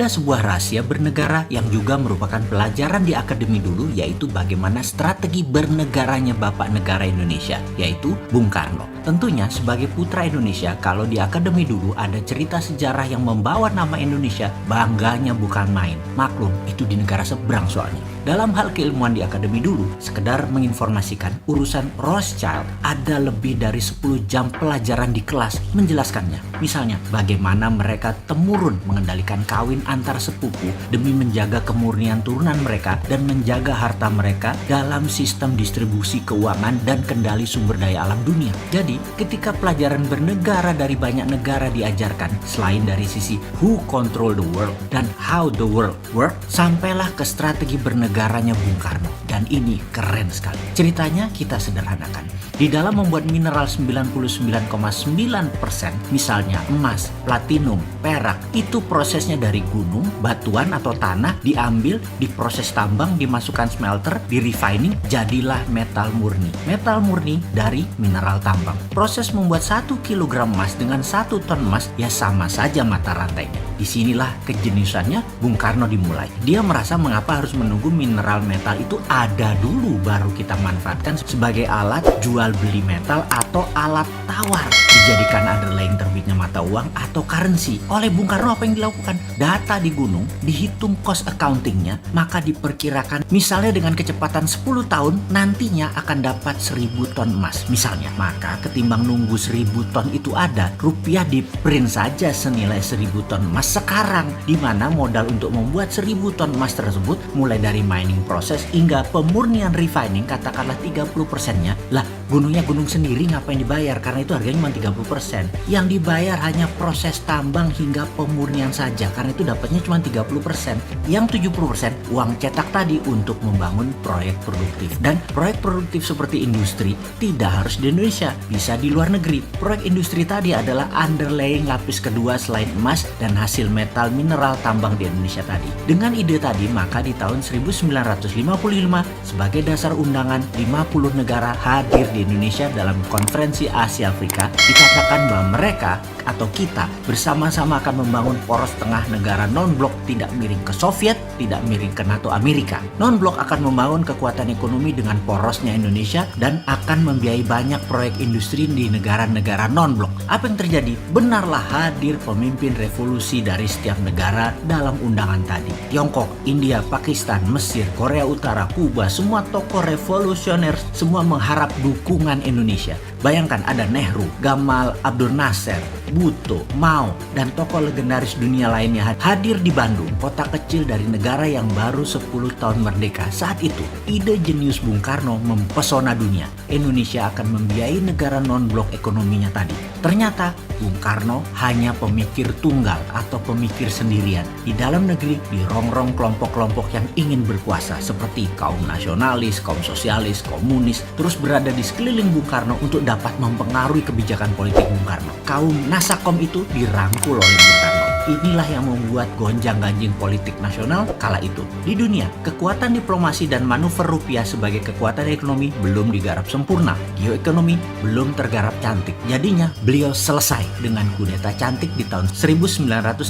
Ada sebuah rahasia bernegara yang juga merupakan pelajaran di akademi dulu, yaitu bagaimana strategi bernegaranya Bapak Negara Indonesia, yaitu Bung Karno. Tentunya sebagai putra Indonesia, kalau di akademi dulu ada cerita sejarah yang membawa nama Indonesia, bangganya bukan main. Maklum, itu di negara seberang soalnya. Dalam hal keilmuan di akademi dulu, sekedar menginformasikan urusan Rothschild, ada lebih dari 10 jam pelajaran di kelas menjelaskannya. Misalnya, bagaimana mereka temurun mengendalikan kawin antar sepupu demi menjaga kemurnian turunan mereka dan menjaga harta mereka dalam sistem distribusi keuangan dan kendali sumber daya alam dunia. Jadi, ketika pelajaran bernegara dari banyak negara diajarkan, selain dari sisi who control the world dan how the world work, sampailah ke strategi bernegaranya Bung Karno. Dan ini keren sekali. Ceritanya kita sederhanakan. Di dalam membuat mineral 99,9%, misalnya emas, platinum, perak, itu prosesnya dari gunung, batuan atau tanah, diambil, diproses tambang, dimasukkan smelter, di refining, jadilah metal murni. Metal murni dari mineral tambang. Proses membuat 1 kg emas dengan 1 ton emas ya sama saja mata rantainya. Disinilah kejeniusannya Bung Karno dimulai. Dia merasa mengapa harus menunggu mineral metal itu ada dulu baru kita manfaatkan sebagai alat jual beli metal atau alat tawar, dijadikan underlying terbitnya mata uang atau currency. Oleh Bung Karno apa yang dilakukan? Data di gunung, dihitung cost accountingnya, maka diperkirakan misalnya dengan kecepatan 10 tahun nantinya akan dapat 1000 ton emas misalnya. Maka ketimbang nunggu 1000 ton itu ada, rupiah di print saja senilai 1000 ton emas sekarang, di mana modal untuk membuat 1000 ton emas tersebut mulai dari mining proses hingga pemurnian refining katakanlah 30%-nya. Lah, gunungnya gunung sendiri ngapain dibayar? Karena itu harganya cuma 30%. Yang dibayar hanya proses tambang hingga pemurnian saja, karena itu dapatnya cuma 30%. Yang 70% uang cetak tadi untuk membangun proyek produktif. Dan proyek produktif seperti industri tidak harus di Indonesia, bisa di luar negeri. Proyek industri tadi adalah underlying lapis kedua selain emas dan hasil metal mineral tambang di Indonesia tadi. Dengan ide tadi, maka di tahun 1955 sebagai dasar undangan 50 negara hadir di Indonesia dalam konferensi Asia Afrika, dikatakan bahwa mereka atau kita bersama-sama akan membangun poros tengah negara non-blok, tidak miring ke Soviet, tidak miring ke NATO Amerika. Non-blok akan membangun kekuatan ekonomi dengan porosnya Indonesia dan akan membiayai banyak proyek industri di negara-negara non-blok. Apa yang terjadi? Benarlah hadir pemimpin revolusi dari setiap negara dalam undangan tadi. Tiongkok, India, Pakistan, Mesir, Korea Utara, Kuba, semua tokoh revolusioner semua mengharap dukungan Indonesia. Bayangkan ada Nehru, Gamal Abdul Nasser, Bhutto, Mao, dan tokoh legendaris dunia lainnya hadir di Bandung, kota kecil dari negara yang baru 10 tahun merdeka. Saat itu, ide jenius Bung Karno mempesona dunia. Indonesia akan membiayai negara non-blok ekonominya tadi. Ternyata, Bung Karno hanya pemikir tunggal atau pemikir sendirian. Di dalam negeri dirongrong kelompok-kelompok yang ingin berkuasa seperti kaum nasionalis, kaum sosialis, komunis, terus berada di sekeliling Bung Karno untuk dapat mempengaruhi kebijakan politik Bung Karno. Kaum Nasakom itu dirangkul oleh Bung Karno. Inilah yang membuat gonjang-ganjing politik nasional kala itu. Di dunia, kekuatan diplomasi dan manuver rupiah sebagai kekuatan ekonomi belum digarap sempurna. Geoekonomi belum tergarap cantik. Jadinya, beliau selesai dengan kudeta cantik di tahun 1966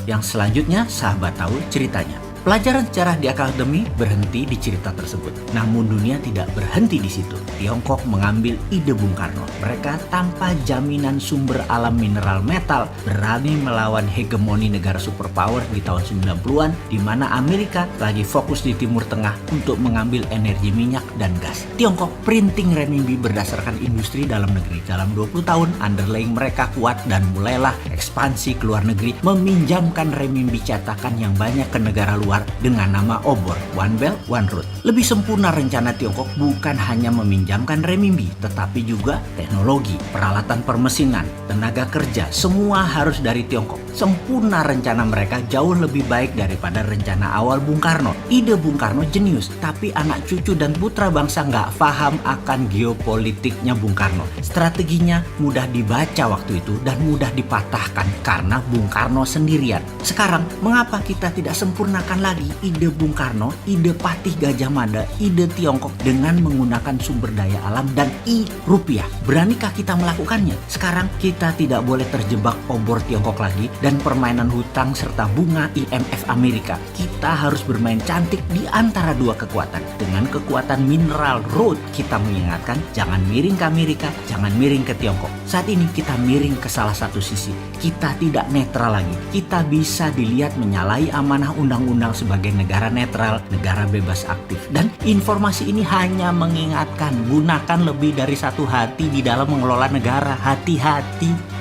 yang selanjutnya sahabat tahu ceritanya. Pelajaran sejarah di akademi berhenti di cerita tersebut. Namun dunia tidak berhenti di situ. Tiongkok mengambil ide Bung Karno. Mereka tanpa jaminan sumber alam mineral metal berani melawan hegemoni negara superpower di tahun 90-an, di mana Amerika lagi fokus di Timur Tengah untuk mengambil energi minyak dan gas. Tiongkok printing renminbi berdasarkan industri dalam negeri. Dalam 20 tahun underlying mereka kuat dan mulailah ekspansi ke luar negeri, meminjamkan renminbi cetakan yang banyak ke negara luar dengan nama obor, One Belt, One Road. Lebih sempurna rencana Tiongkok bukan hanya meminjamkan renminbi, tetapi juga teknologi, peralatan permesinan, tenaga kerja, semua harus dari Tiongkok. Sempurna rencana mereka jauh lebih baik daripada rencana awal Bung Karno. Ide Bung Karno jenius, tapi anak cucu dan putra bangsa nggak paham akan geopolitiknya Bung Karno. Strateginya mudah dibaca waktu itu dan mudah dipatahkan karena Bung Karno sendirian. Sekarang, mengapa kita tidak sempurnakan lagi ide Bung Karno, ide Patih Gajah Mada, ide Tiongkok dengan menggunakan sumber daya alam dan rupiah? Beranikah kita melakukannya? Sekarang kita tidak boleh terjebak obor Tiongkok lagi dan permainan hutang serta bunga IMF Amerika. Kita harus bermain cantik di antara dua kekuatan. Dengan kekuatan mineral road, kita mengingatkan jangan miring ke Amerika, jangan miring ke Tiongkok. Saat ini kita miring ke salah satu sisi. Kita tidak netral lagi. Kita bisa dilihat menyalahi amanah undang-undang sebagai negara netral, negara bebas aktif. Dan informasi ini hanya mengingatkan, gunakan lebih dari satu hati di dalam mengelola negara. Hati-hati.